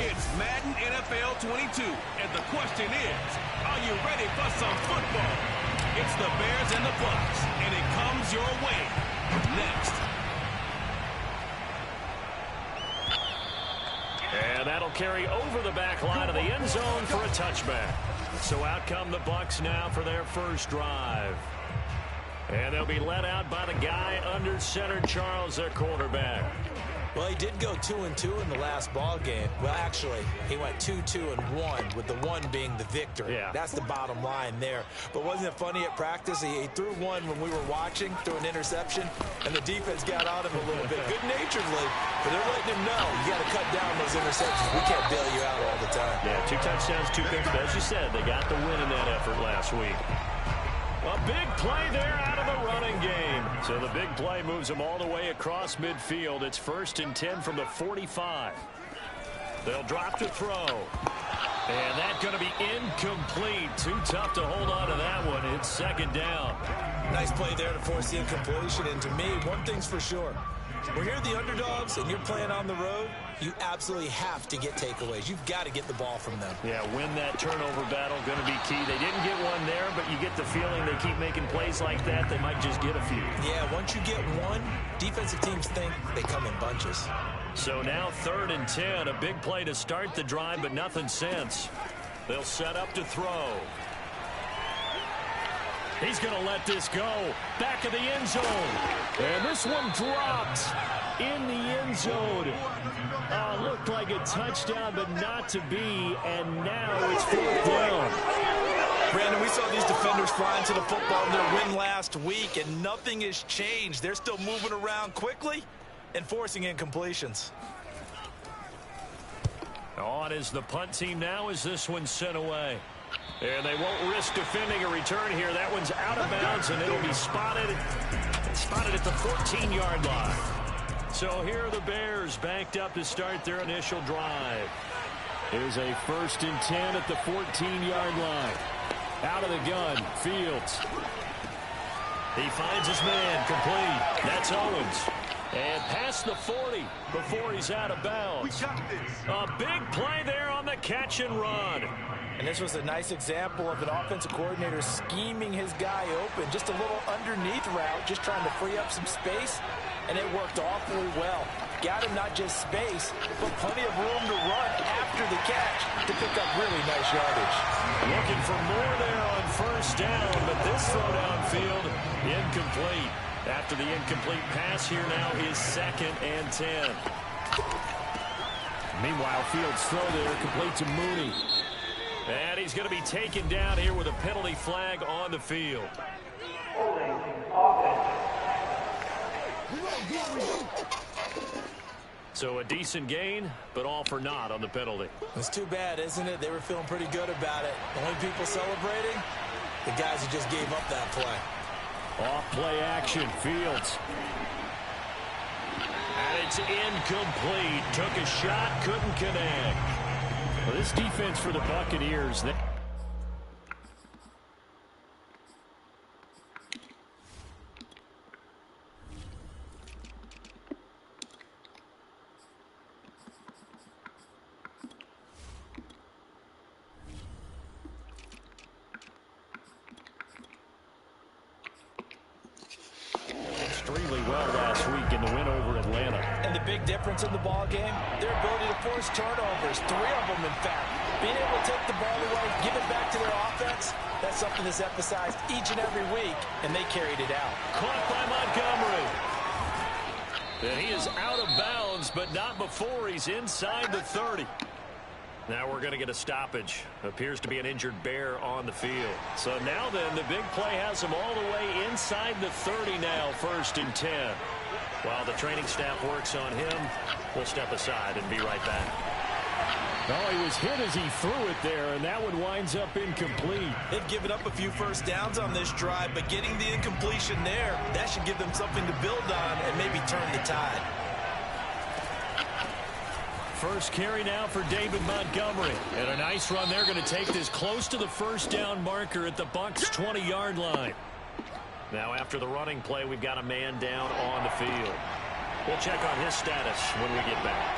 It's Madden NFL 22, and the question is, are you ready for some football? It's the Bears and the Bucs, and it comes your way next. And that'll carry over the back line of the end zone for a touchback. So out come the Bucs now for their first drive. And they'll be led out by the guy under center, Charles, their quarterback. Well, he did go 2-2 in the last ball game. Well, actually, he went 2-2-1, with the one being the victor. Yeah. That's the bottom line there. But wasn't it funny at practice? He threw one when we were watching, threw an interception, and the defense got on him a little bit, good-naturedly. But they're letting him know, you got to cut down those interceptions. We can't bail you out all the time. Yeah, 2 touchdowns, 2 picks. But as you said, they got the win in that effort last week. A big play there out of the running game. So the big play moves them all the way across midfield. It's 1st and 10 from the 45. They'll drop to throw. And that's going to be incomplete. Too tough to hold on to that one. It's 2nd down. Nice play there to force the incompletion. And to me, one thing's for sure. We're here the underdogs, and you're playing on the road. You absolutely have to get takeaways. You've got to get the ball from them. Yeah, win that turnover battle, going to be key. They didn't get one there, but you get the feeling they keep making plays like that, they might just get a few. Yeah, once you get one, defensive teams think they come in bunches. So now 3rd and 10, a big play to start the drive, but nothing since. They'll set up to throw. He's going to let this go. Back of the end zone. And this one dropped in the end zone. Looked like a touchdown, but not to be. And now it's 4th down. Brandon, we saw these defenders fly into the football in their win last week, and nothing has changed. They're still moving around quickly and forcing incompletions. On is the punt team now as this one's sent away. And they won't risk defending a return here. That one's out of bounds, and it'll be spotted at the 14-yard line. So here are the Bears backed up to start their initial drive. Here's a 1st and 10 at the 14-yard line. Out of the gun, Fields. He finds his man, complete. That's Owens. And past the 40 before he's out of bounds. A big play there on the catch and run. And this was a nice example of an offensive coordinator scheming his guy open. Just a little underneath route, just trying to free up some space. And it worked awfully well. Got him not just space, but plenty of room to run after the catch to pick up really nice yardage. Looking for more there on 1st down, but this throw downfield incomplete. After the incomplete pass, here now is 2nd and 10. Meanwhile, Fields' throw there complete to Mooney. And he's going to be taken down here with a penalty flag on the field. So a decent gain, but all for naught on the penalty. It's too bad, isn't it? They were feeling pretty good about it. The only people celebrating, the guys who just gave up that play. Off play action, Fields. And it's incomplete. Took a shot, couldn't connect. Well, this defense for the Buccaneers. Extremely well last week in the win over Atlanta. And the big difference in the ball game, their ability to force turnovers, 3 of them in fact. Being able to take the ball away, give it back to their offense, that's something that's emphasized each and every week, and they carried it out. Caught by Montgomery. And he is out of bounds, but not before he's inside the 30. Now we're going to get a stoppage. Appears to be an injured Bear on the field. So now then, the big play has him all the way inside the 30 now, 1st and 10. While the training staff works on him, we'll step aside and be right back. Oh, he was hit as he threw it there, and that one winds up incomplete. They've given up a few first downs on this drive, but getting the incompletion there, that should give them something to build on and maybe turn the tide. First carry now for David Montgomery. And a nice run there, going to take this close to the 1st down marker at the Bucs' 20-yard line. Now after the running play, we've got a man down on the field. We'll check on his status when we get back.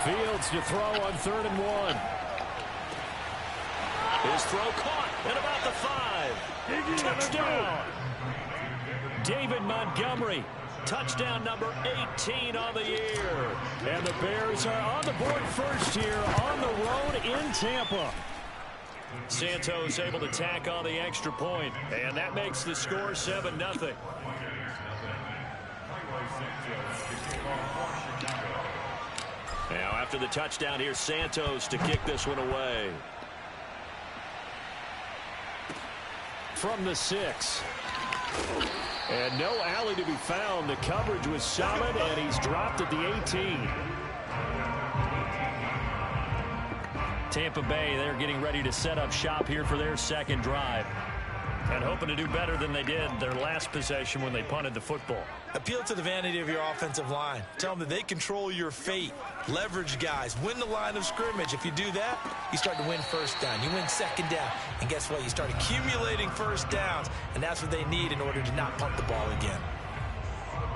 Fields to throw on 3rd and 1. His throw caught at about the 5. Touchdown. David Montgomery. Touchdown number 18 on the year. And the Bears are on the board first here on the road in Tampa. Santos able to tack on the extra point, and that makes the score 7-0. Now after the touchdown, here's Santos to kick this one away. From the 6. And no alley to be found. The coverage was solid, and he's dropped at the 18. Tampa Bay, they're getting ready to set up shop here for their second drive. And hoping to do better than they did their last possession when they punted the football. Appeal to the vanity of your offensive line. Tell them that they control your fate. Leverage guys. Win the line of scrimmage. If you do that, you start to win first down. You win second down. And guess what? You start accumulating first downs. And that's what they need in order to not punt the ball again.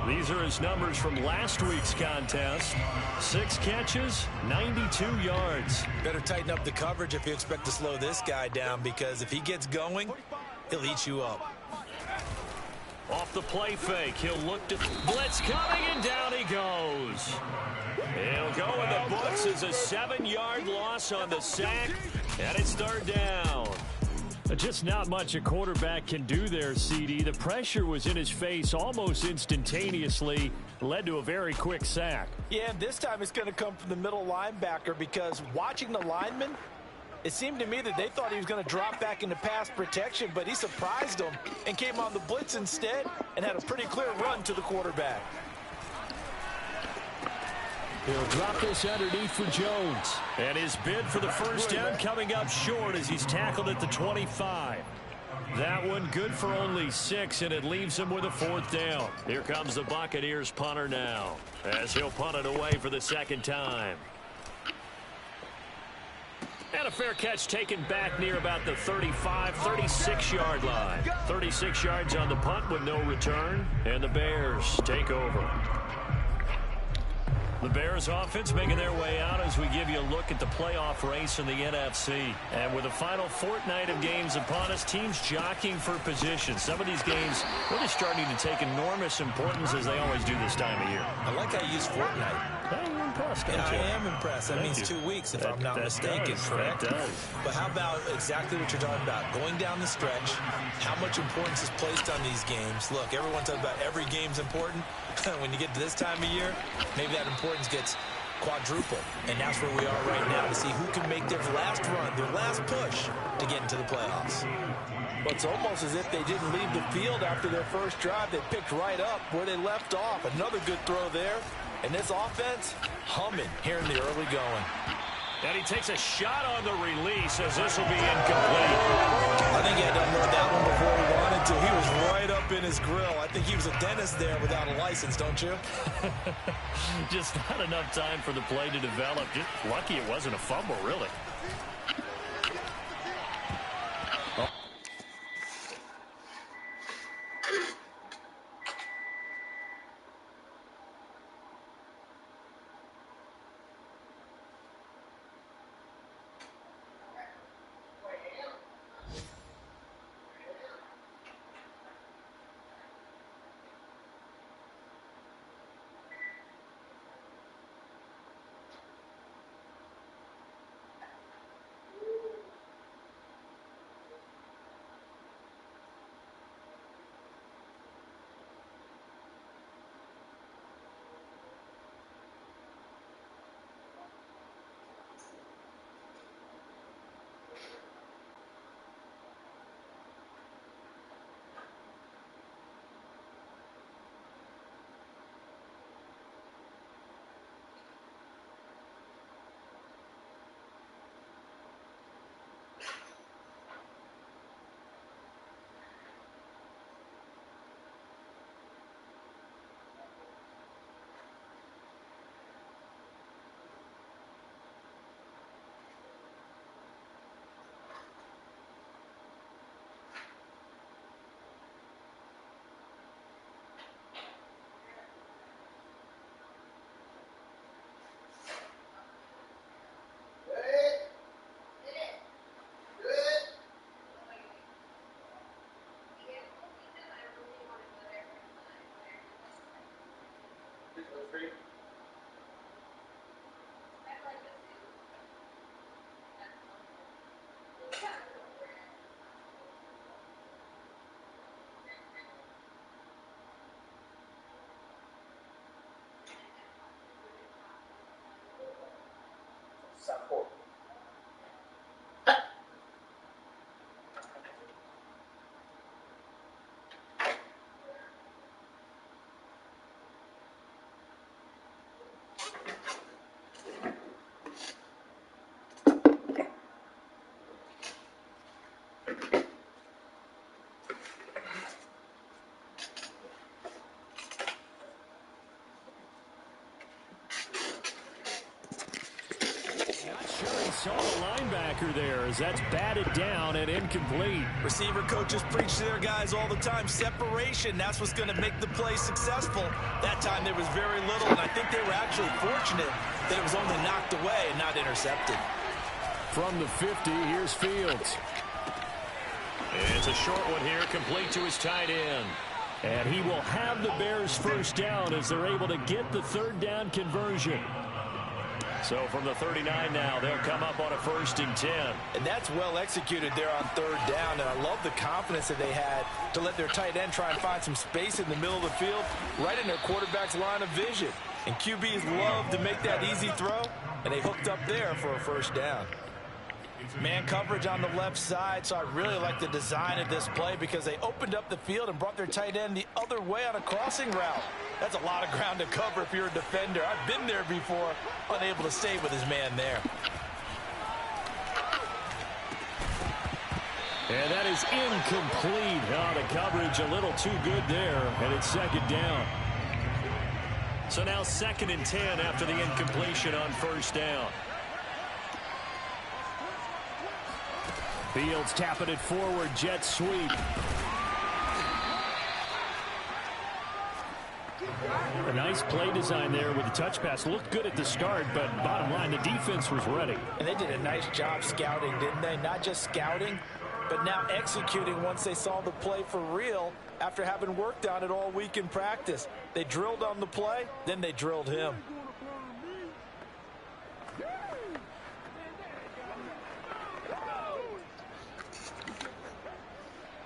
These are his numbers from last week's contest. 6 catches, 92 yards. Better tighten up the coverage if you expect to slow this guy down, because if he gets going, he'll eat you up. Off the play fake, he'll look to blitz coming, and down he goes. He'll go in the books as a 7-yard loss on the sack, and it's 3rd down. Just not much a quarterback can do there, CD. The pressure was in his face almost instantaneously, led to a very quick sack. Yeah, and this time it's going to come from the middle linebacker, because watching the lineman, it seemed to me that they thought he was going to drop back into pass protection, but he surprised them and came on the blitz instead and had a pretty clear run to the quarterback. He'll drop this underneath for Jones. And his bid for the first down coming up short as he's tackled at the 25. That one good for only 6, and it leaves him with a 4th down. Here comes the Buccaneers punter now, as he'll punt it away for the 2nd time. And a fair catch taken back near about the 35, 36-yard line. 36 yards on the punt with no return, and the Bears take over. The Bears offense making their way out as we give you a look at the playoff race in the NFC. And with the final fortnight of games upon us, teams jockeying for position. Some of these games really starting to take enormous importance, as they always do this time of year. I like how you use fortnight. You're impressed, Yeah, you? I am impressed. That means 2 weeks, if I'm not mistaken, correct? That does. But how about exactly what you're talking about? Going down the stretch, how much importance is placed on these games. Look, everyone talks about every game's important. When you get to this time of year, maybe that importance gets quadruple. And that's where we are right now, to see who can make their last run, their last push to get into the playoffs. Well, it's almost as if they didn't leave the field after their first drive. They picked right up where they left off. Another good throw there. And this offense, humming here in the early going. And he takes a shot on the release, as this will be incomplete. I think he had to unload that one before he wanted to. He was right up in his grill. I think he was a dentist there without a license, don't you? Just not enough time for the play to develop. Just lucky it wasn't a fumble, really. Saw the linebacker there as that's batted down and incomplete. Receiver coaches preach to their guys all the time. Separation, that's what's going to make the play successful. That time there was very little, and I think they were actually fortunate that it was only knocked away and not intercepted. From the 50, here's Fields. It's a short one here, complete to his tight end. And he will have the Bears first down as they're able to get the third down conversion. So from the 39 now, they'll come up on a 1st and 10. And that's well executed there on 3rd down. And I love the confidence that they had to let their tight end try and find some space in the middle of the field, right in their quarterback's line of vision. And QBs love to make that easy throw, and they hooked up there for a 1st down. Man coverage on the left side, so I really like the design of this play because they opened up the field and brought their tight end the other way on a crossing route. That's a lot of ground to cover if you're a defender. I've been there before, unable to stay with his man there. And that is incomplete. Oh, the coverage a little too good there, and it's 2nd down. So now 2nd and 10 after the incompletion on 1st down. Fields tapping it forward, jet sweep. A nice play design there with the touch pass. Looked good at the start, but bottom line, the defense was ready. And they did a nice job scouting, didn't they? Not just scouting, but now executing once they saw the play for real after having worked on it all week in practice. They drilled on the play, then they drilled him.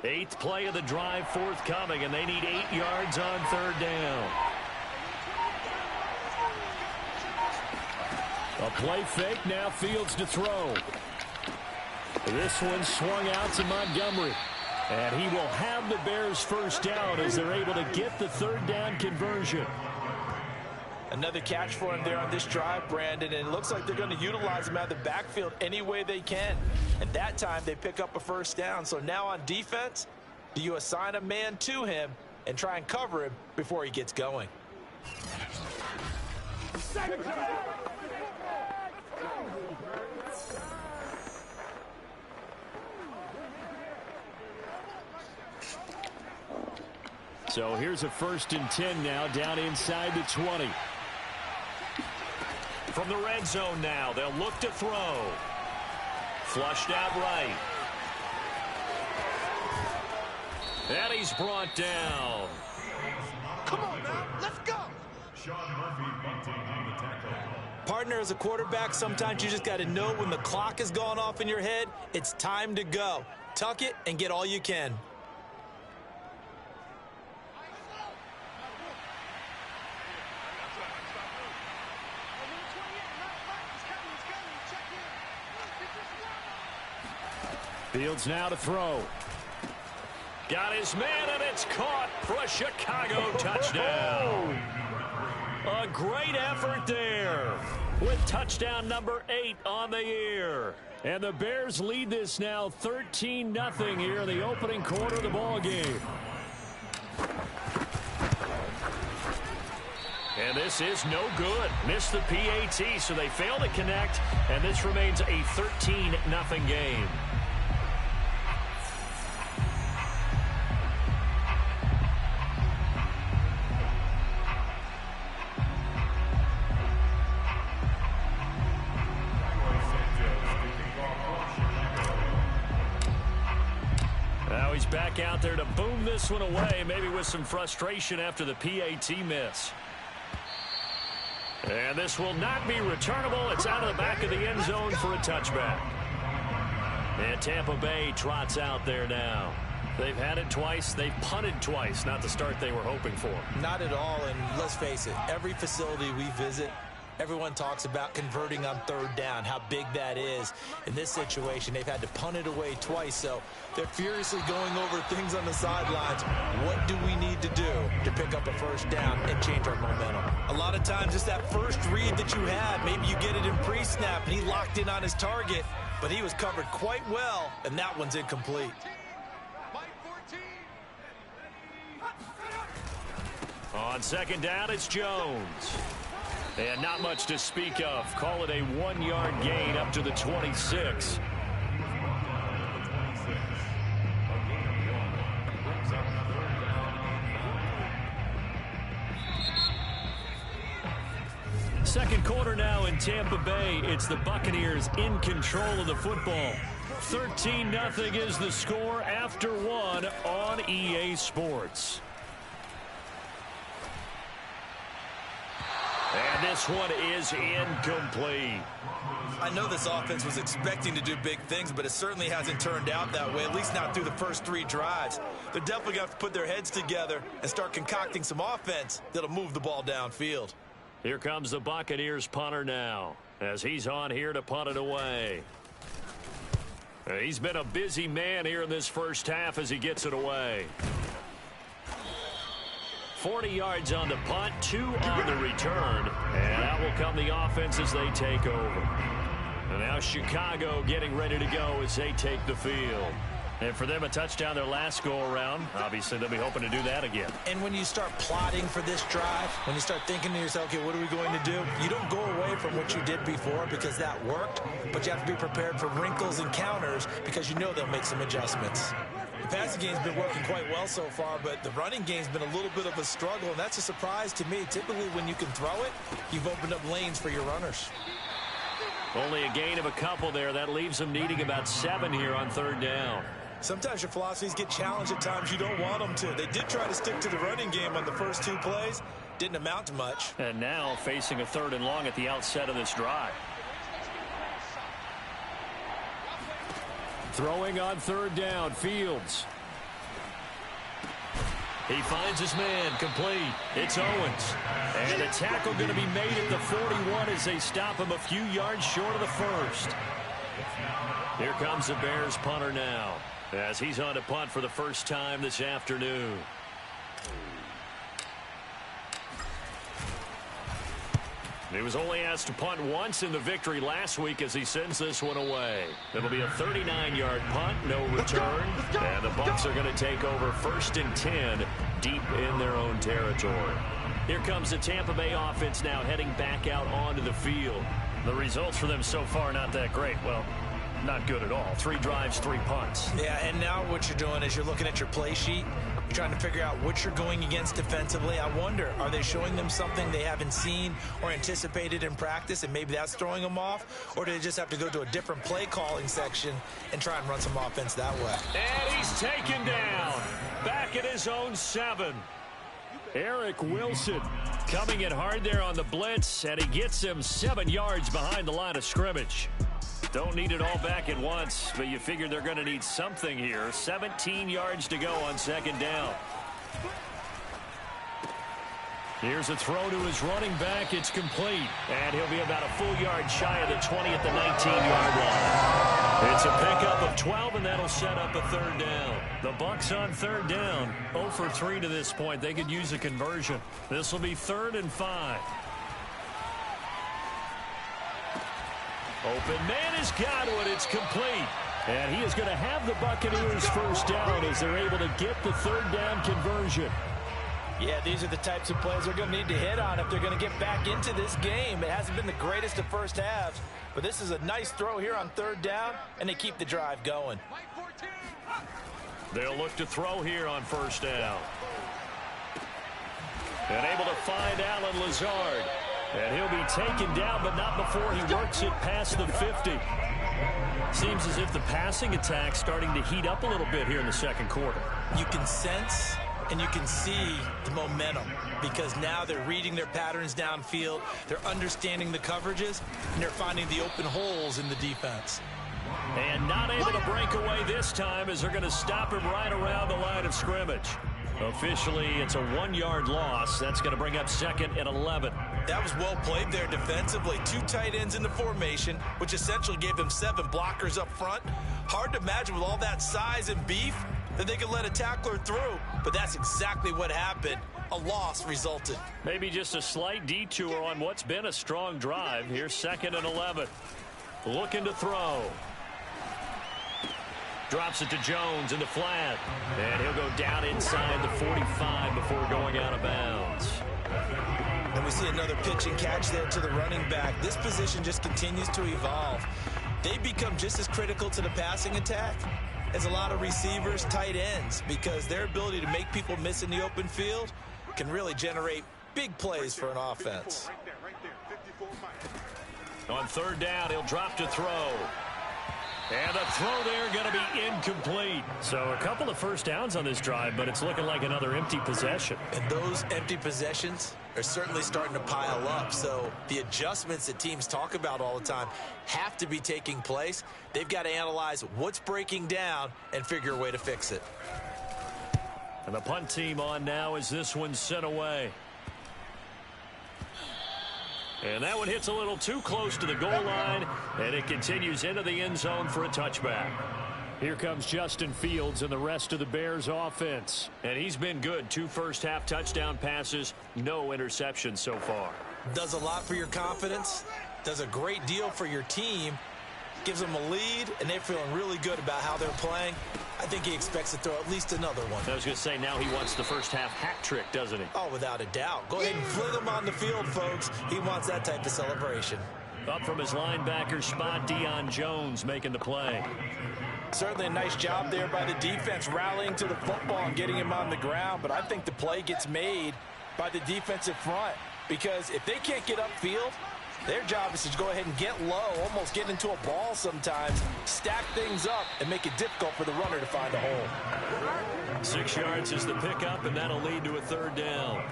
Eighth play of the drive forthcoming, and they need 8 yards on 3rd down. A play fake, now Fields to throw. This one swung out to Montgomery. And he will have the Bears first down as they're able to get the 3rd down conversion. Another catch for him there on this drive, Brandon, and it looks like they're going to utilize him out of the backfield any way they can. And that time they pick up a 1st down. So now on defense, do you assign a man to him and try and cover him before he gets going? So here's a 1st and 10 now, down inside the 20. From the red zone now, they'll look to throw. Flushed out right. And he's brought down. Come on now, let's go. Partner, as a quarterback, sometimes you just got to know when the clock has gone off in your head, it's time to go. Tuck it and get all you can. Fields now to throw. Got his man, and it's caught for a Chicago touchdown. A great effort there with touchdown number 8 on the year. And the Bears lead this now 13-0 here in the opening quarter of the ball game. And this is no good. Missed the PAT, so they fail to connect, and this remains a 13-0 game. Now he's back out there to boom this one away, maybe with some frustration after the PAT miss. And this will not be returnable. It's out of the back of the end zone for a touchback. And Tampa Bay trots out there now. They've had it twice. They've punted twice. Not the start they were hoping for. Not at all, and let's face it, every facility we visit, Everyone talks about converting on third down, how big that is. In this situation, they've had to punt it away twice, so they're furiously going over things on the sidelines. What do we need to do to pick up a first down and change our momentum? A lot of times, it's that first read that you had. Maybe you get it in pre-snap, and he locked in on his target, but he was covered quite well, and that one's incomplete. On second down, it's Jones. And not much to speak of. Call it a 1-yard gain up to the 26. Second quarter now in Tampa Bay. It's the Buccaneers in control of the football. 13-0 is the score after one on EA Sports. And this one is incomplete. I know this offense was expecting to do big things, but it certainly hasn't turned out that way, at least not through the first 3 drives. They're definitely going to have to put their heads together and start concocting some offense that'll move the ball downfield. Here comes the Buccaneers punter now, as he's on here to punt it away. He's been a busy man here in this first half as he gets it away. 40 yards on the punt, 2 on the return, and out will come the offense as they take over. And now Chicago getting ready to go as they take the field. And for them, a touchdown their last go-around. Obviously, they'll be hoping to do that again. And when you start plotting for this drive, when you start thinking to yourself, okay, what are we going to do? You don't go away from what you did before because that worked, but you have to be prepared for wrinkles and counters because you know they'll make some adjustments. The passing game's been working quite well so far, but the running game's been a little bit of a struggle, and that's a surprise to me. Typically, when you can throw it, you've opened up lanes for your runners. Only a gain of a couple there. That leaves them needing about 7 here on third down. Sometimes your philosophies get challenged at times you don't want them to. They did try to stick to the running game on the first 2 plays. Didn't amount to much. And now facing a 3rd and long at the outset of this drive. Throwing on third down, Fields. He finds his man, complete. It's Owens. And a tackle going to be made at the 41 as they stop him a few yards short of the first. Here comes the Bears punter now, as he's on to punt for the first time this afternoon. He was only asked to punt once in the victory last week as he sends this one away. It'll be a 39-yard punt, no return. And the Bucs are going to take over 1st and 10 deep in their own territory. Here comes the Tampa Bay offense now heading back out onto the field. The results for them so far not that great. Well, not good at all. 3 drives, 3 punts. Yeah, and now what you're doing is you're looking at your play sheet. You're trying to figure out what you're going against defensively. I wonder, are they showing them something they haven't seen or anticipated in practice, and maybe that's throwing them off? Or do they just have to go to a different play calling section and try and run some offense that way? And he's taken down. Back at his own 7. Eric Wilson coming in hard there on the blitz, and he gets him 7 yards behind the line of scrimmage. Don't need it all back at once, but you figure they're going to need something here. 17 yards to go on second down. Here's a throw to his running back. It's complete. And he'll be about a full yard shy of the 20 at the 19-yard line. It's a pickup of 12, and that'll set up a 3rd down. The Bucs on 3rd down. 0 for 3 to this point. They could use a conversion. This will be 3rd and 5. Open man has got it. It's complete. And he is going to have the Buccaneers first down as they're able to get the 3rd down conversion. Yeah, these are the types of plays they're going to need to hit on if they're going to get back into this game. It hasn't been the greatest of first halves, but this is a nice throw here on 3rd down, and they keep the drive going. They'll look to throw here on 1st down. And able to find Alan Lazard. And he'll be taken down, but not before he works it past the 50. Seems as if the passing attack's starting to heat up a little bit here in the second quarter. You can sense and you can see the momentum because now they're reading their patterns downfield, they're understanding the coverages, and they're finding the open holes in the defense. And not able to break away this time as they're going to stop him right around the line of scrimmage. Officially, it's a 1-yard loss. That's going to bring up 2nd and 11. That was well played there defensively. 2 tight ends in the formation, which essentially gave them 7 blockers up front. Hard to imagine with all that size and beef that they could let a tackler through, but that's exactly what happened. A loss resulted. Maybe just a slight detour on what's been a strong drive. Here's 2nd and 11. Looking to throw. Drops it to Jones in the flat. And he'll go down inside the 45 before going out of bounds. And we see another pitch and catch there to the running back. This position just continues to evolve. They become just as critical to the passing attack as a lot of receivers, tight ends, because their ability to make people miss in the open field can really generate big plays for an offense. On 3rd down, he'll drop to throw. And the throw there going to be incomplete. So a couple of first downs on this drive, but it's looking like another empty possession. And those empty possessions are certainly starting to pile up. So the adjustments that teams talk about all the time have to be taking place. They've got to analyze what's breaking down and figure a way to fix it. And the punt team on now as this one's sent away. And that one hits a little too close to the goal line, and it continues into the end zone for a touchback. Here comes Justin Fields and the rest of the Bears offense. And he's been good. 2 first-half touchdown passes, no interceptions so far. Does a lot for your confidence, does a great deal for your team, gives them a lead, and they're feeling really good about how they're playing. I think he expects to throw at least another one. I was going to say, now he wants the first-half hat trick, doesn't he? Oh, without a doubt. Go ahead and fling him on the field, folks. He wants that type of celebration. Up from his linebacker spot, Deion Jones making the play. Certainly a nice job there by the defense rallying to the football and getting him on the ground, but I think the play gets made by the defensive front because if they can't get upfield, their job is to go ahead and get low, almost get into a ball sometimes, stack things up, and make it difficult for the runner to find a hole. 6 yards is the pickup, and that'll lead to a 3rd down.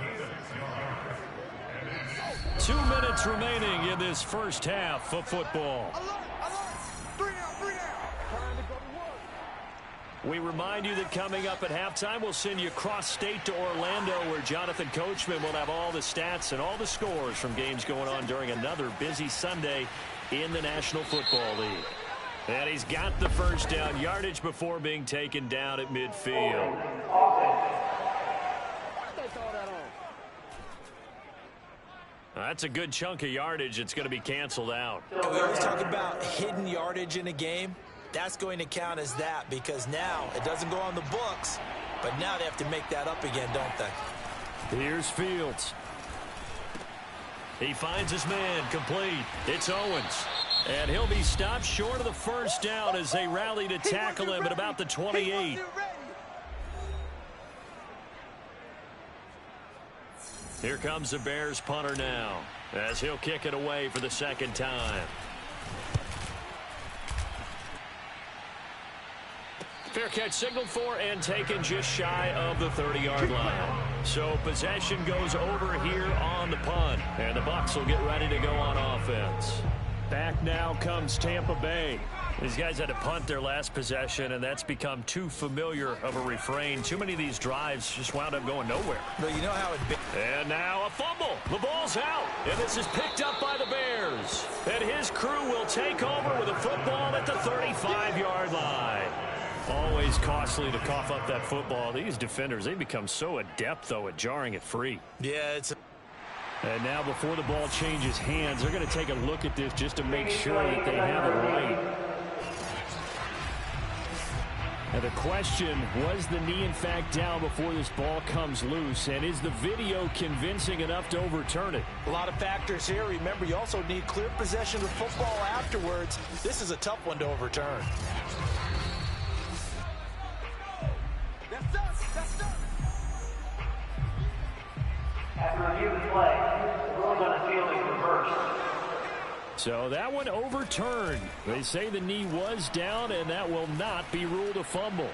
2 minutes remaining in this first half of football. We remind you that coming up at halftime, we'll send you cross-state to Orlando, where Jonathan Coachman will have all the stats and all the scores from games going on during another busy Sunday in the National Football League. And he's got the first down, yardage before being taken down at midfield. That's a good chunk of yardage. It's going to be canceled out. We always talk about hidden yardage in a game. That's going to count as that because now it doesn't go on the books, but now they have to make that up again, don't they? Here's Fields. He finds his man complete. It's Owens. And he'll be stopped short of the first down as they rally to tackle him at about the 28. Here comes the Bears punter now as he'll kick it away for the 2nd time. Fair catch signaled for and taken just shy of the 30-yard line. So possession goes over here on the punt. And the Bucs will get ready to go on offense. Back now comes Tampa Bay. These guys had to punt their last possession, and that's become too familiar of a refrain. Too many of these drives just wound up going nowhere. But you know how it be. And now a fumble. The ball's out, and this is picked up by the Bears. And his crew will take over with a football at the 35-yard line. Always costly to cough up that football. These defenders, they become so adept, though, at jarring it free. Yeah, it's... And now before the ball changes hands, they're going to take a look at this just to make sure that they have it right. And the question, was the knee in fact down before this ball comes loose? And is the video convincing enough to overturn it? A lot of factors here. Remember, you also need clear possession of football afterwards. This is a tough one to overturn. After review of the play, ruling on a fielding reversed. So that one overturned. They say the knee was down, and that will not be ruled a fumble.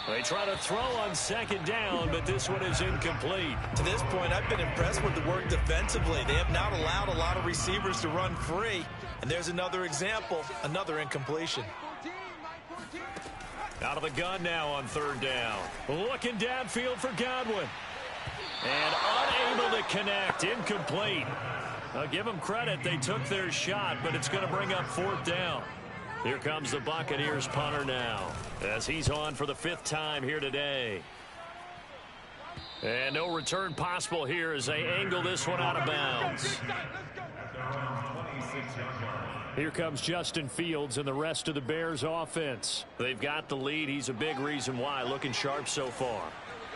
They try to throw on 2nd down, but this one is incomplete. To this point, I've been impressed with the work defensively. They have not allowed a lot of receivers to run free. And there's another example, another incompletion. Out of the gun now on 3rd down. Looking downfield for Godwin. And unable to connect. Incomplete. I'll give them credit. They took their shot, but it's going to bring up 4th down. Here comes the Buccaneers punter now, as he's on for the 5th time here today. And no return possible here as they angle this one out of bounds. Here comes Justin Fields and the rest of the Bears offense. They've got the lead. He's a big reason why. Looking sharp so far.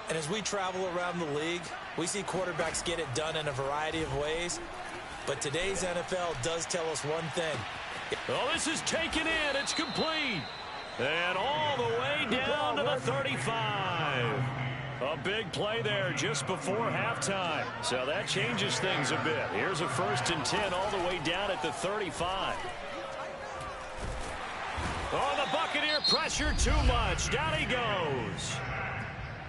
And as we travel around the league, we see quarterbacks get it done in a variety of ways. But today's NFL does tell us one thing. Oh, this is taken in. It's complete. And all the way down to the 35. A big play there just before halftime. So that changes things a bit. Here's a 1st and 10 all the way down at the 35. Oh, the Buccaneer pressure too much. Down he goes.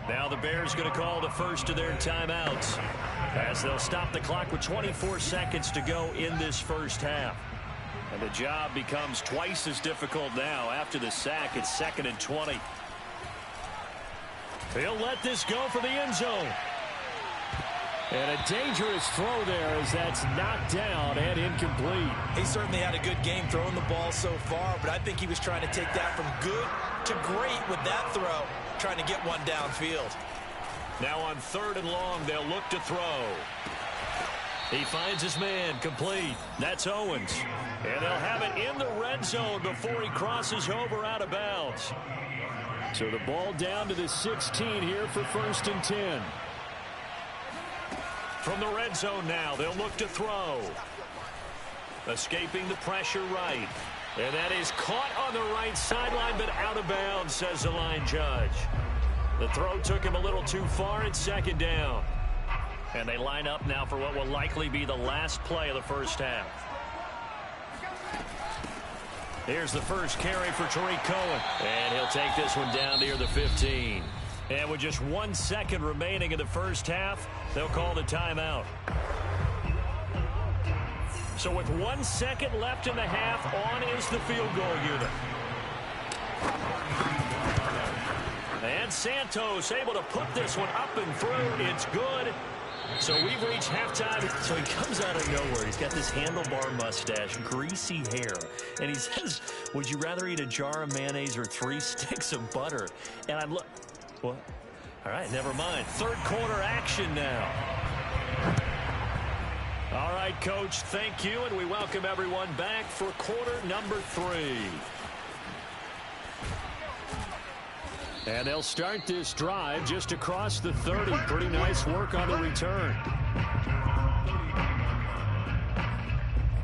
Now the Bears going to call the first of their timeouts as they'll stop the clock with 24 seconds to go in this first half. And the job becomes twice as difficult now after the sack. It's 2nd and 20. He'll let this go for the end zone. And a dangerous throw there as that's knocked down and incomplete. He certainly had a good game throwing the ball so far, but I think he was trying to take that from good to great with that throw, trying to get one downfield. Now on 3rd and long, they'll look to throw. He finds his man, complete. That's Owens. And they'll have it in the red zone before he crosses over out of bounds. So the ball down to the 16 here for 1st and 10. From the red zone now, they'll look to throw. Escaping the pressure right. And that is caught on the right sideline, but out of bounds, says the line judge. The throw took him a little too far. It's 2nd down. And they line up now for what will likely be the last play of the first half. Here's the first carry for Tariq Cohen. And he'll take this one down near the 15. And with just 1 second remaining in the first half, they'll call the timeout. So with 1 second left in the half, on is the field goal unit. And Santos able to put this one up and through. It's good. So we've reached halftime. So he comes out of nowhere. He's got this handlebar mustache, greasy hair. And he says, would you rather eat a jar of mayonnaise or 3 sticks of butter? And I'm look. What? All right, never mind. 3rd quarter action now. All right, Coach, thank you. And we welcome everyone back for quarter number 3. And they'll start this drive just across the 30. Pretty nice work on the return.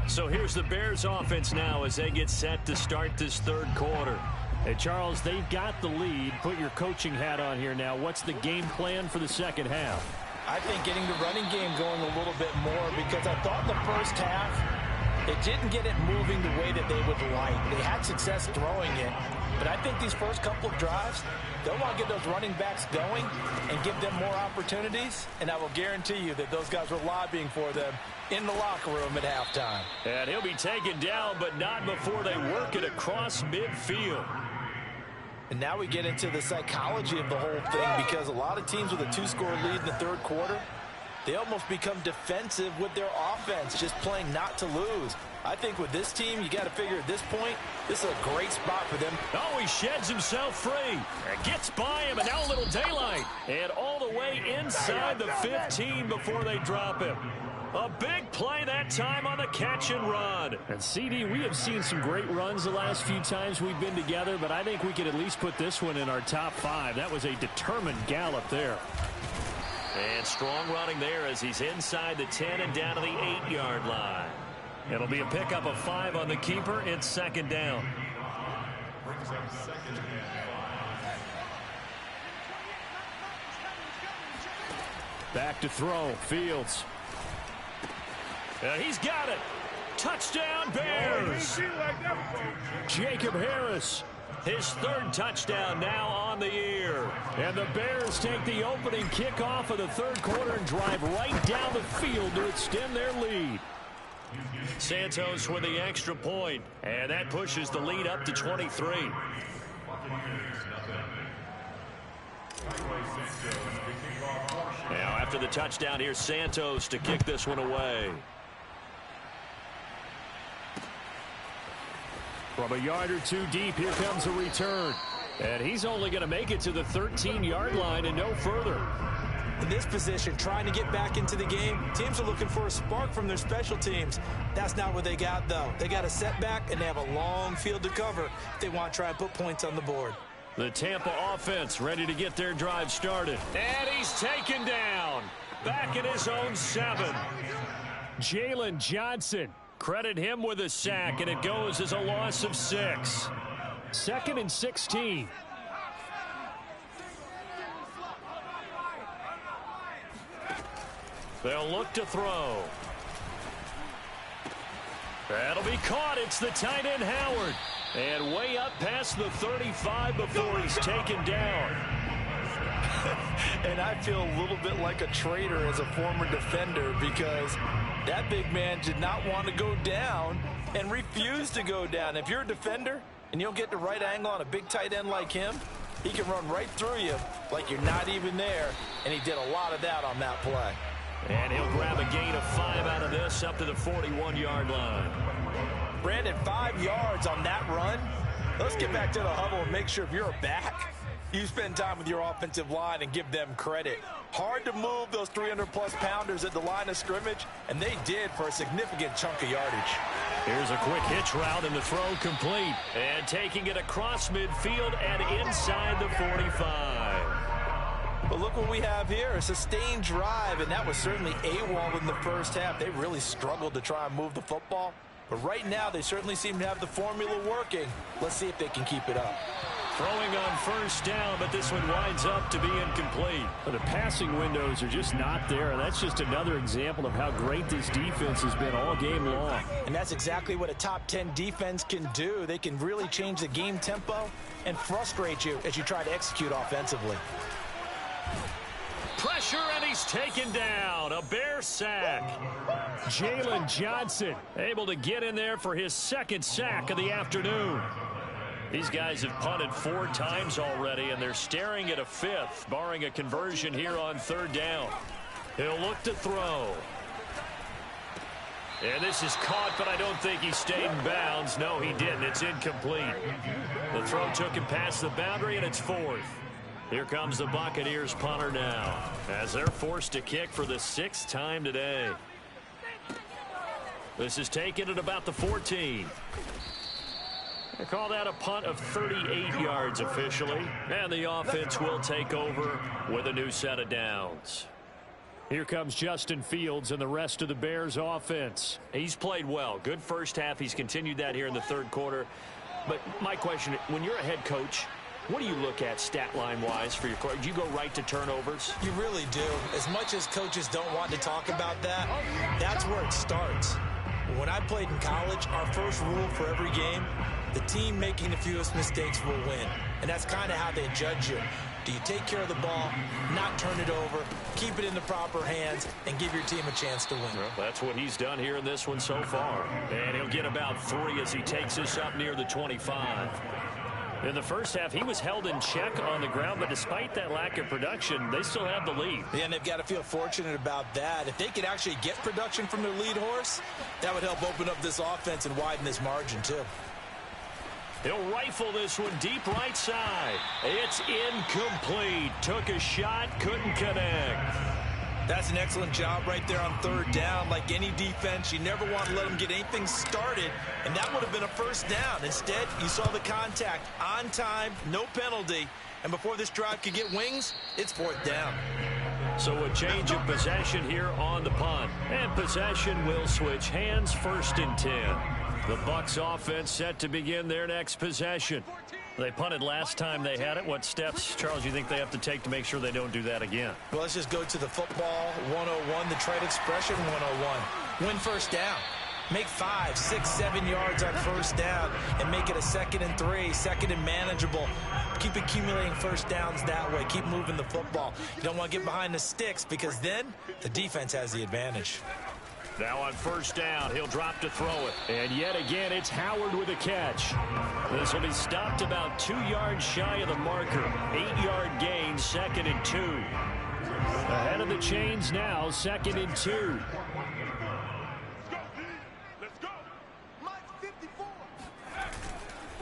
So here's the Bears offense now as they get set to start this 3rd quarter. Hey, Charles, they've got the lead. Put your coaching hat on here now. What's the game plan for the second half? I think getting the running game going a little bit more, because I thought the first half, it didn't get it moving the way that they would like. They had success throwing it. But I think these first couple of drives, they'll want to get those running backs going and give them more opportunities. And I will guarantee you that those guys were lobbying for them in the locker room at halftime. And he'll be taken down, but not before they work it across midfield. And now we get into the psychology of the whole thing, because a lot of teams with a 2-score lead in the 3rd quarter, they almost become defensive with their offense, just playing not to lose. I think with this team, you got to figure at this point, this is a great spot for them. Oh, he sheds himself free. And gets by him, and now a little daylight. And all the way inside the 15 before they drop him. A big play that time on the catch and run. And CD, we have seen some great runs the last few times we've been together, but I think we could at least put this one in our top 5. That was a determined gallop there. And strong running there as he's inside the 10 and down to the 8-yard line. It'll be a pickup of 5 on the keeper. It's 2nd down. Back to throw. Fields. He's got it. Touchdown, Bears. Jacob Harris. His 3rd touchdown now on the year. And the Bears take the opening kickoff of the 3rd quarter and drive right down the field to extend their lead. Santos with the extra point, and that pushes the lead up to 23. Now after the touchdown, here's Santos to kick this one away. From a yard or two deep, here comes a return. And he's only going to make it to the 13-yard line and no further. In this position, trying to get back into the game, teams are looking for a spark from their special teams. That's not what they got, though. They got a setback, and they have a long field to cover if they want to try and put points on the board. The Tampa offense ready to get their drive started. And he's taken down. Back at his own 7. Jalen Johnson. Credit him with a sack, and it goes as a loss of 6. 2nd and 16. They'll look to throw. That'll be caught. It's the tight end, Howard. And way up past the 35 before he's taken down. And I feel a little bit like a traitor as a former defender because that big man did not want to go down and refused to go down. If you're a defender and you don't get the right angle on a big tight end like him, he can run right through you like you're not even there, and he did a lot of that on that play. And he'll grab a gain of 5 out of this up to the 41-yard line. Brandon, 5 yards on that run. Let's get back to the huddle and make sure if you're a back, you spend time with your offensive line and give them credit. Hard to move those 300-plus pounders at the line of scrimmage, and they did for a significant chunk of yardage. Here's a quick hitch route, and the throw complete. And taking it across midfield and inside the 45. But look what we have here, a sustained drive, and that was certainly AWOL in the first half. They really struggled to try and move the football. But right now, they certainly seem to have the formula working. Let's see if they can keep it up. Throwing on first down, but this one winds up to be incomplete. The passing windows are just not there, and that's just another example of how great this defense has been all game long. And that's exactly what a top 10 defense can do. They can really change the game tempo and frustrate you as you try to execute offensively. Pressure, and he's taken down. A Bear sack. Jalen Johnson able to get in there for his 2nd sack of the afternoon. These guys have punted 4 times already, and they're staring at a 5th, barring a conversion here on 3rd down. He'll look to throw. And this is caught, but I don't think he stayed in bounds. No, he didn't. It's incomplete. The throw took him past the boundary, and it's 4th. Here comes the Buccaneers punter now, as they're forced to kick for the 6th time today. This is taken at about the 14. They call that a punt of 38 yards officially, and the offense will take over with a new set of downs. Here comes Justin Fields and the rest of the Bears offense. He's played well. Good first half. He's continued that here in the 3rd quarter. But my question, when you're a head coach, what do you look at stat line-wise for your coach? Do you go right to turnovers? You really do. As much as coaches don't want to talk about that, that's where it starts. When I played in college, our first rule for every game, the team making the fewest mistakes will win. And that's kind of how they judge you. Do you take care of the ball, not turn it over, keep it in the proper hands, and give your team a chance to win? Well, that's what he's done here in this one so far. And he'll get about 3 as he takes this up near the 25. In the first half, he was held in check on the ground, but despite that lack of production, they still have the lead. Yeah, and they've got to feel fortunate about that. If they could actually get production from their lead horse, that would help open up this offense and widen this margin, too. He'll rifle this one deep right side. It's incomplete. Took a shot, couldn't connect. That's an excellent job right there on 3rd down. Like any defense, you never want to let them get anything started, and that would have been a first down. Instead, you saw the contact on time, no penalty, and before this drive could get wings, it's 4th down. So a change of possession here on the punt, and possession will switch hands. 1st and 10. The Bucs offense set to begin their next possession. They punted last time they had it. What steps, Charles, you think they have to take to make sure they don't do that again? Well, let's just go to the football 101, the trade expression 101. Win first down. Make 5, 6, 7 yards on first down and make it a 2nd and 3, 2nd and manageable. Keep accumulating first downs that way. Keep moving the football. You don't want to get behind the sticks because then the defense has the advantage. Now on first down, he'll drop to throw it. And yet again, it's Howard with a catch. This will be stopped about 2 yards shy of the marker. 8-yard gain, 2nd and 2. Ahead of the chains now, 2nd and 2.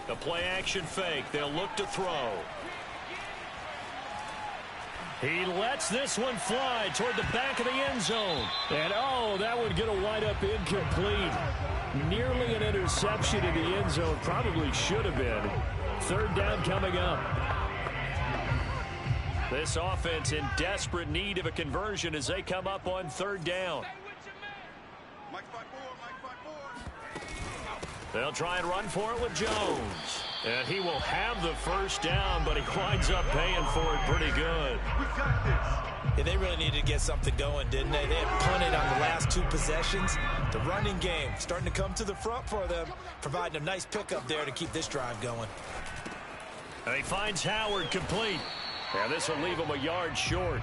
A play-action fake. They'll look to throw. He lets this one fly toward the back of the end zone. And, oh, that one going to wind up incomplete. Nearly an interception in the end zone. Probably should have been. 3rd down coming up. This offense in desperate need of a conversion as they come up on 3rd down. They'll try and run for it with Jones. And he will have the first down, but he winds up paying for it pretty good. Yeah, they really needed to get something going, didn't they? They had punted on the last 2 possessions. The running game starting to come to the front for them, providing a nice pickup there to keep this drive going. And he finds Howard complete. And this will leave him a yard short.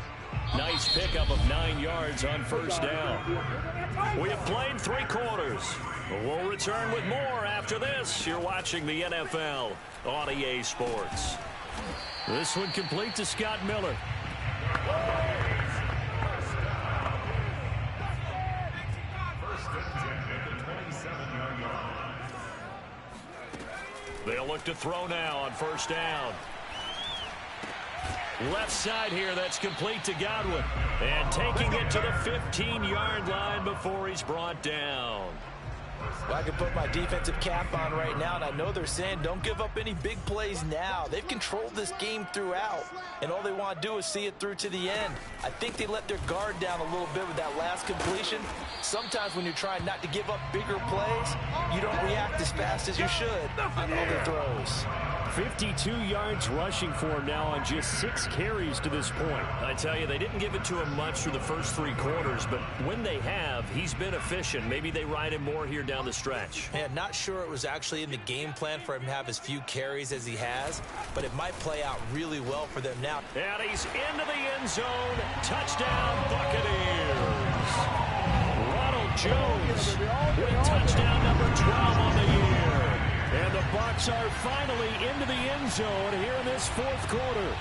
Nice pickup of 9 yards on first down. We have played 3 quarters. We'll return with more after this. You're watching the NFL on EA Sports. This one complete to Scott Miller. They'll look to throw now on first down. Left side here, that's complete to Godwin. And taking it to the 15-yard line before he's brought down. Well, I can put my defensive cap on right now, and I know they're saying don't give up any big plays now. They've controlled this game throughout, and all they want to do is see it through to the end. I think they let their guard down a little bit with that last completion. Sometimes when you're trying not to give up bigger plays, you don't react as fast as you should on other throws. 52 yards rushing for him now on just 6 carries to this point. I tell you, they didn't give it to him much through the first 3 quarters, but when they have, he's been efficient. Maybe they ride him more here down the stretch. Man, not sure it was actually in the game plan for him to have as few carries as he has, but it might play out really well for them now. And he's into the end zone. Touchdown, Buccaneers. Ronald Jones with touchdown number 12 on the year. And the Bucs are finally into the end zone here in this 4th quarter.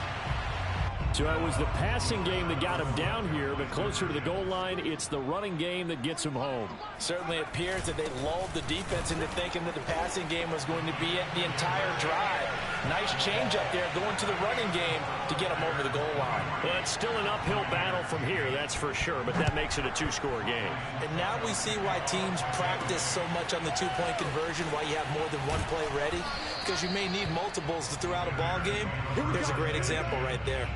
So it was the passing game that got him down here, but closer to the goal line, it's the running game that gets him home. Certainly appears that they lulled the defense into thinking that the passing game was going to be it the entire drive. Nice change up there going to the running game to get him over the goal line. Well, it's still an uphill battle from here, that's for sure, but that makes it a 2-score game. And now we see why teams practice so much on the 2-point conversion, why you have more than one play ready, because you may need multiples to throw out a ball game. There's a great example right there.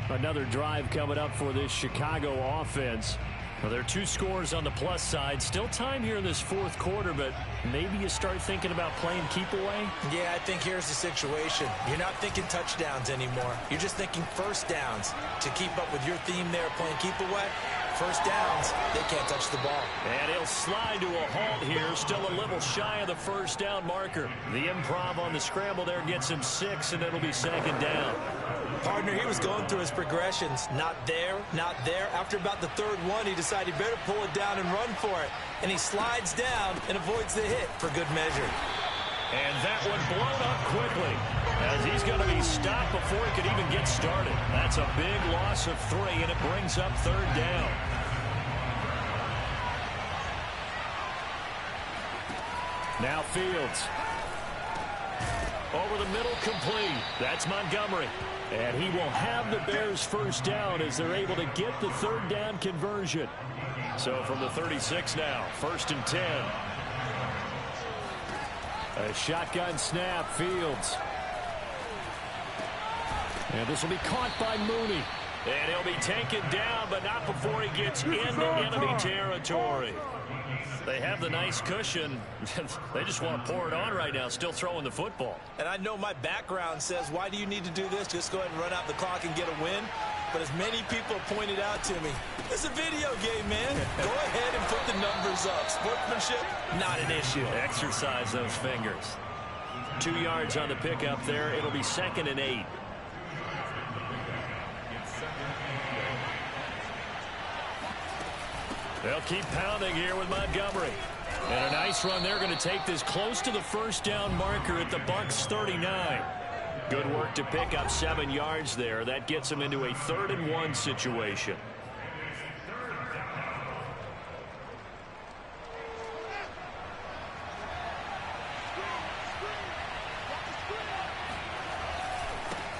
Another drive coming up for this Chicago offense. Well, there are 2 scores on the plus side. Still time here in this 4th quarter, but maybe you start thinking about playing keep away? Yeah, I think here's the situation. You're not thinking touchdowns anymore. You're just thinking first downs. To keep up with your theme there, playing keep away, first downs, they can't touch the ball. And he'll slide to a halt here, still a little shy of the first down marker. The improv on the scramble there gets him 6, and it'll be 2nd down. Partner, he was going through his progressions. Not there, not there. After about the 3rd one, he decided he better pull it down and run for it. And he slides down and avoids the hit for good measure. And that one blown up quickly, as he's going to be stopped before he could even get started. That's a big loss of 3, and it brings up 3rd down. Now Fields. Over the middle, complete. That's Montgomery. And he will have the Bears first down as they're able to get the 3rd down conversion. So from the 36 now, 1st and 10. A shotgun snap, Fields. And this will be caught by Mooney. And he'll be taken down, but not before he gets into enemy territory. They have the nice cushion. They just want to pour it on right now, still throwing the football. And I know my background says, why do you need to do this? Just go ahead and run out the clock and get a win. But as many people pointed out to me, it's a video game, man. Go ahead and put the numbers up. Sportsmanship, not an issue. Exercise those fingers. 2 yards on the pickup there. It'll be 2nd and 8. They'll keep pounding here with Montgomery. And a nice run. They're going to take this close to the first down marker at the Bucs 39. Good work to pick up 7 yards there. That gets them into a 3rd and 1 situation.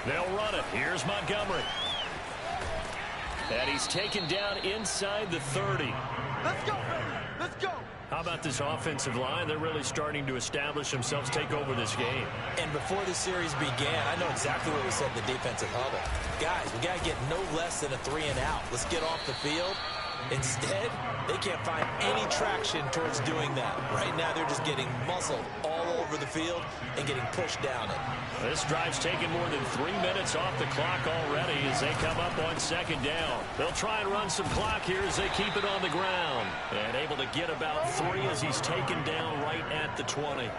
They'll run it. Here's Montgomery. And he's taken down inside the 30. Let's go, baby. Let's go. How about this offensive line? They're really starting to establish themselves, take over this game. And before the series began, I know exactly what we said in the defensive huddle. Guys, we got to get no less than a 3 and out. Let's get off the field. Instead, they can't find any traction towards doing that. Right now, they're just getting muscled all over the field and getting pushed down it. This drive's taken more than 3 minutes off the clock already as they come up on 2nd down. They'll try and run some clock here as they keep it on the ground. And able to get about 3 as he's taken down right at the 20.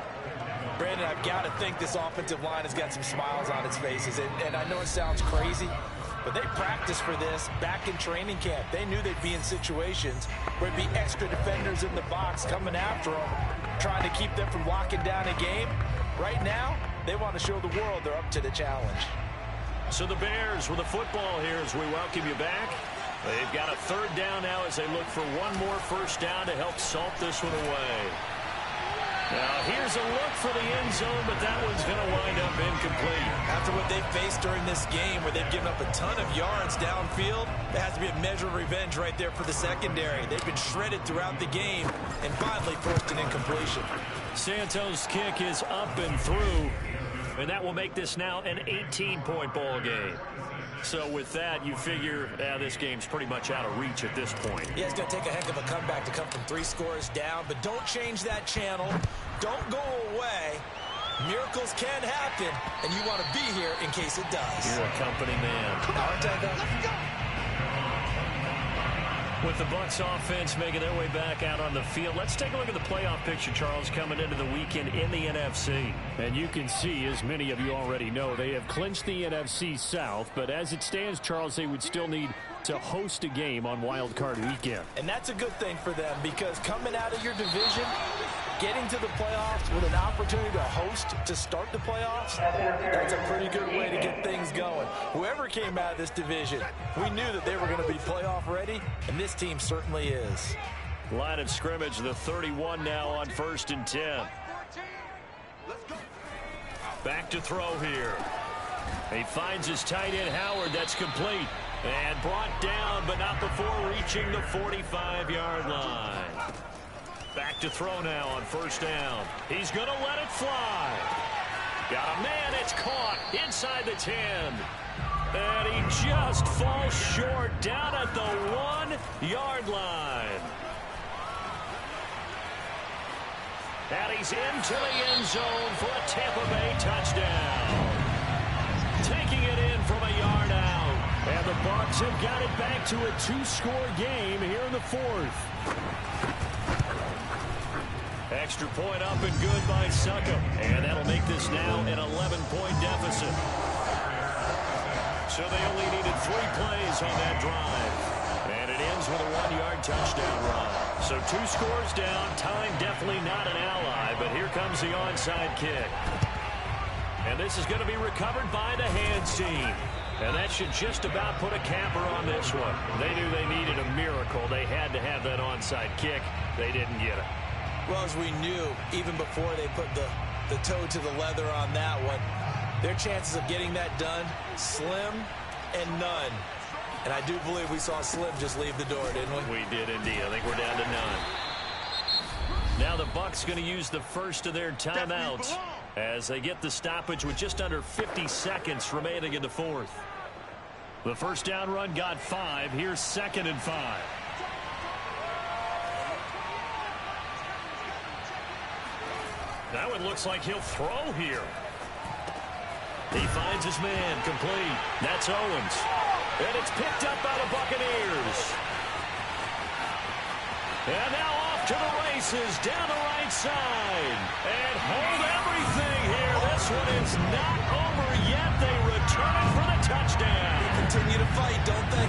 Brandon, I've got to think this offensive line has got some smiles on its faces. And I know it sounds crazy, but they practiced for this back in training camp. They knew they'd be in situations where it'd be extra defenders in the box coming after them, trying to keep them from locking down a game. Right now, they want to show the world they're up to the challenge. So the Bears with the football here as we welcome you back. They've got a 3rd down now as they look for one more first down to help salt this one away. Now, here's a look for the end zone, but that one's going to wind up incomplete. After what they faced during this game where they've given up a ton of yards downfield, there has to be a measure of revenge right there for the secondary. They've been shredded throughout the game and finally forced an incompletion. Santos' kick is up and through, and that will make this now an 18-point ball game. So with that, you figure this game's pretty much out of reach at this point. Yeah, it's going to take a heck of a comeback to come from 3 scores down, but don't change that channel. Don't go away. Miracles can happen, and you want to be here in case it does. You're a company man. Aren't I, though? Let's go. With the Bucs offense making their way back out on the field, let's take a look at the playoff picture, Charles, coming into the weekend in the NFC. And you can see, as many of you already know, they have clinched the NFC South. But as it stands, Charles, they would still need to host a game on Wild Card Weekend. And that's a good thing for them because coming out of your division, getting to the playoffs with an opportunity to host to start the playoffs, that's a pretty good way to get things going. Whoever came out of this division, we knew that they were going to be playoff ready, and this team certainly is. Line of scrimmage, the 31 now on 1st and 10. Back to throw here. He finds his tight end, Howard. That's complete. And brought down, but not before reaching the 45-yard line. Back to throw now on 1st down. He's going to let it fly. Got a man. It's caught inside the 10. And he just falls short down at the 1-yard line. And he's into the end zone for a Tampa Bay touchdown. Taking it in from a yard out. And the Bucs have got it back to a 2-score game here in the 4th. Extra point up and good by Succop. And that'll make this now an 11-point deficit. So they only needed 3 plays on that drive. And it ends with a 1-yard touchdown run. So 2 scores down. Time definitely not an ally. But here comes the onside kick. And this is going to be recovered by the hands team. And that should just about put a capper on this one. They knew they needed a miracle. They had to have that onside kick. They didn't get it. Well, as we knew, even before they put the toe to the leather on that one, their chances of getting that done, slim and none. And I do believe we saw Slim just leave the door, didn't we? We did indeed. I think we're down to none. Now the Bucs going to use the first of their timeouts as they get the stoppage with just under 50 seconds remaining in the 4th. The first down run got 5. Here's 2nd and 5. That one looks like he'll throw here. He finds his man, complete. That's Owens. And it's picked up by the Buccaneers. And now off to the races down the right side. And hold everything here. This one is not over yet. They return it for the touchdown. They continue to fight, don't they?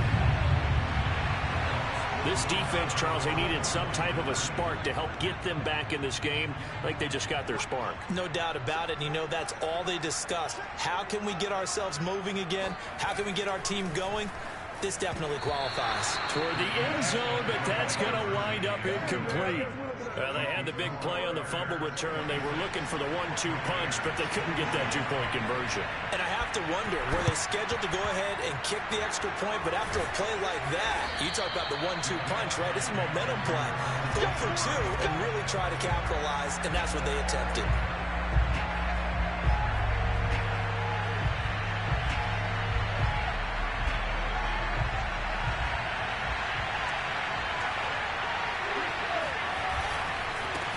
This defense, Charles, they needed some type of a spark to help get them back in this game. Like they just got their spark. No doubt about it. And you know that's all they discussed. How can we get ourselves moving again? How can we get our team going? This definitely qualifies. Toward the end zone, but that's going to wind up incomplete. They had the big play on the fumble return. They were looking for the 1-2 punch, but they couldn't get that two-point conversion. And I have to wonder, were they scheduled to go ahead and kick the extra point? But after a play like that, you talk about the 1-2 punch, right? It's a momentum play. Go for two and really try to capitalize, and that's what they attempted.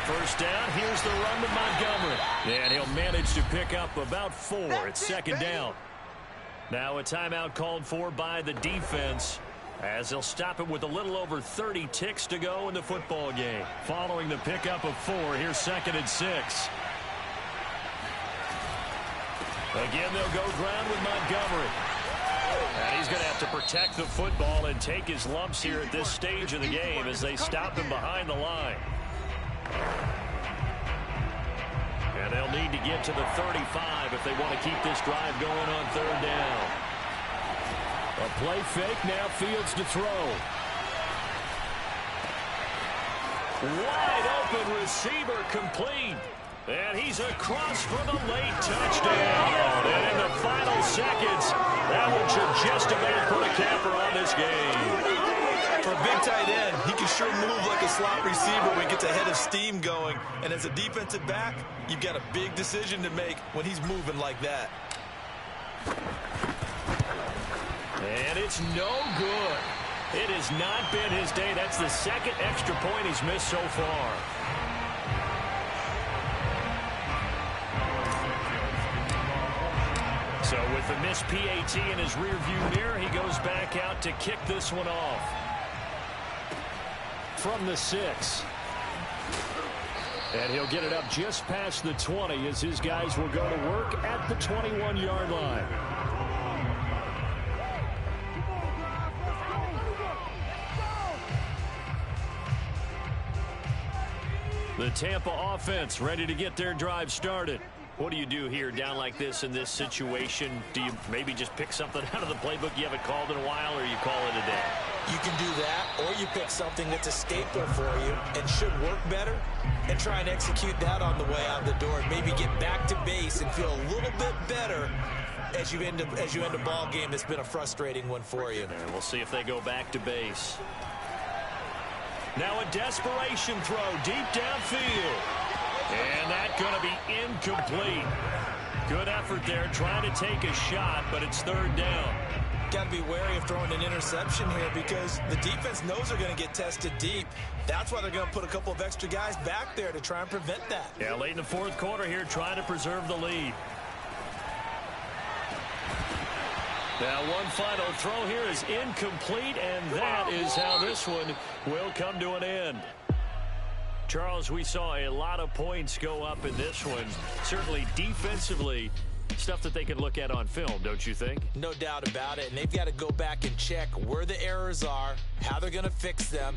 First down, here's the run with Montgomery. And he'll manage to pick up about 4. It's second down. Now a timeout called for by the defense as they'll stop it with a little over 30 ticks to go in the football game. Following the pickup of 4, here's 2nd and 6. Again, they'll go ground with Montgomery. And he's going to have to protect the football and take his lumps here at this stage of the game as they stop him behind the line. And they'll need to get to the 35 if they want to keep this drive going on 3rd down. A play fake, now Fields to throw. Wide open receiver complete. And he's across for the late touchdown. And in the final seconds, that one should just about put a capper on this game. For a big tight end, he can sure move like a slot receiver when he gets a head of steam going. And as a defensive back, you've got a big decision to make when he's moving like that. And it's no good. It has not been his day. That's the 2nd extra point he's missed so far. So with the missed PAT in his rearview mirror, he goes back out to kick this one off. From the 6. And he'll get it up just past the 20 as his guys will go to work at the 21-yard line. The Tampa offense ready to get their drive started. What do you do here down like this in this situation? Do you maybe just pick something out of the playbook you haven't called in a while, or you call it a day? You can do that, or you pick something that's a staple for you and should work better and try and execute that on the way out the door and maybe get back to base and feel a little bit better as you end a ball game that's been a frustrating one for you. And we'll see if they go back to base. Now a desperation throw deep downfield. And that's going to be incomplete. Good effort there trying to take a shot, but it's 3rd down. Got to be wary of throwing an interception here because the defense knows they're going to get tested deep. That's why they're going to put a couple of extra guys back there to try and prevent that. Yeah, late in the 4th quarter here trying to preserve the lead. Now one final throw here is incomplete, and that is how this one will come to an end. Charles, we saw a lot of points go up in this one. Certainly defensively, stuff that they can look at on film, don't you think? No doubt about it. And they've got to go back and check where the errors are, how they're going to fix them,